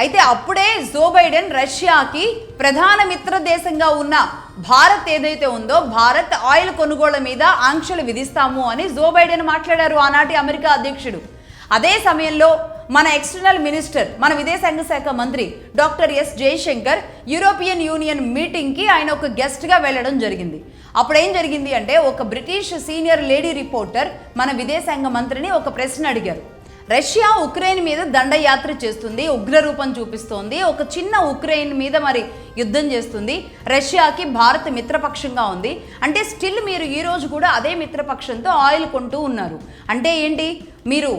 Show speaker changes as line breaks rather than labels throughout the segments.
అయితే అప్పుడే Joe Biden రష్యాకి ప్రధాన మిత్ర దేశంగా ఉన్న భారత్ ఏదైతే ఉందో భారత్ ఆయిల్ కొనుగోళ్ల మీద ఆంక్షలు విధిస్తాము అని జో బైడెన్ మాట్లాడారు ఆనాటి అమెరికా అధ్యక్షుడు. అదే సమయంలో మన ఎక్స్టర్నల్ మినిస్టర్, మన విదేశాంగ శాఖ మంత్రి doctor S Jaishankar European union మీటింగ్కి ఆయన ఒక గెస్ట్గా వెళ్ళడం జరిగింది. అప్పుడు ఏం జరిగింది అంటే, ఒక బ్రిటిష్ సీనియర్ లేడీ రిపోర్టర్ మన విదేశాంగ మంత్రిని ఒక ప్రశ్న అడిగారు. రష్యా ఉక్రెయిన్ మీద దండయాత్ర చేస్తుంది, ఉగ్రరూపం చూపిస్తోంది, ఒక చిన్న ఉక్రెయిన్ మీద మరి యుద్ధం చేస్తుంది, రష్యాకి భారత్ మిత్రపక్షంగా ఉంది, అంటే స్టిల్ మీరు ఈరోజు కూడా అదే మిత్రపక్షంతో ఆయిల్ కొంటూ ఉన్నారు, అంటే ఏంటి, మీరు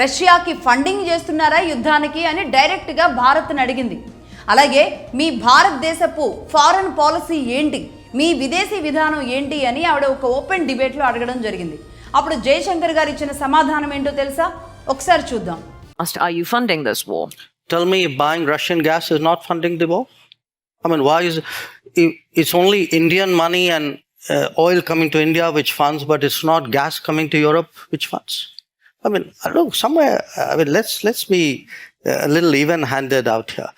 రష్యాకి ఫండింగ్ చేస్తున్నారా యుద్ధానికి అని డైరెక్ట్గా భారత్ని అడిగింది. అలాగే మీ భారతదేశపు ఫారెన్ పాలసీ ఏంటి, మీ విదేశీ విధానం ఏంటి అని ఆవిడ ఒక ఓపెన్ డిబేట్లో అడగడం జరిగింది. అప్పుడు జయశంకర్ గారు ఇచ్చిన సమాధానం ఏంటో తెలుసా? ఒకసారి చూద్దాం.
Are you funding this war?
Tell me, buying Russian gas is not funding the war? I mean, why is it's only Indian money and oil coming to India which funds, but it's not gas coming to Europe which funds? I mean, I don't know, somewhere, I mean, let's be a little even-handed out here.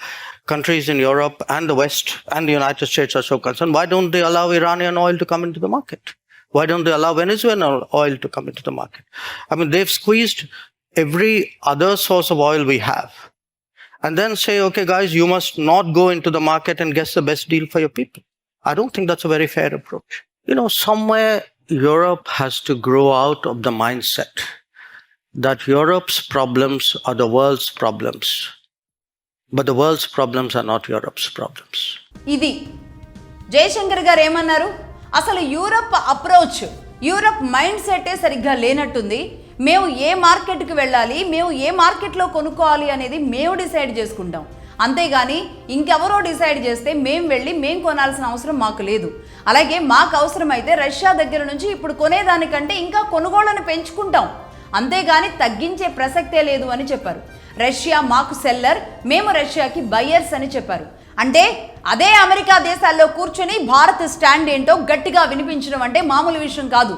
Countries in Europe and the West and the United States are so concerned. Why don't they allow Iranian oil to come into the market? Why don't they allow Venezuelan oil to come into the market? I mean, they've squeezed every other source of oil we have and then say, okay, guys, you must not go into the market and get the best deal for your people. I don't think that's a very fair approach. You know, somewhere Europe has to grow out of the mindset that Europe's problems are the world's problems, but the world's problems are not Europe's problems.
ఇది జయశంకర్ గారు ఏమన్నారు? అసలు Europe approach, Europe mind సెట్టే సరిగ్గా లేనట్టుంది. మేము ఏ మార్కెట్కి వెళ్ళాలి, మేము ఏ మార్కెట్లో కొనుక్కోవాలి అనేది మేము డిసైడ్ చేసుకుంటాం, అంతేగాని ఇంకెవరో డిసైడ్ చేస్తే మేము వెళ్ళి మేము కొనాల్సిన అవసరం మాకు లేదు. అలాగే మాకు అవసరమైతే రష్యా దగ్గర నుంచి ఇప్పుడు కొనేదానికంటే ఇంకా కొనుగోళ్లను పెంచుకుంటాం, అంతేగాని తగ్గించే ప్రసక్తే లేదు అని చెప్పారు. రష్యా మాకు సెల్లర్, మేము రష్యాకి బయ్యర్స్ అని చెప్పారు. అంటే అదే అమెరికా దేశాల్లో కూర్చొని భారత్ స్టాండ్ ఏంటో గట్టిగా వినిపించడం అంటే మామూలు విషయం కాదు.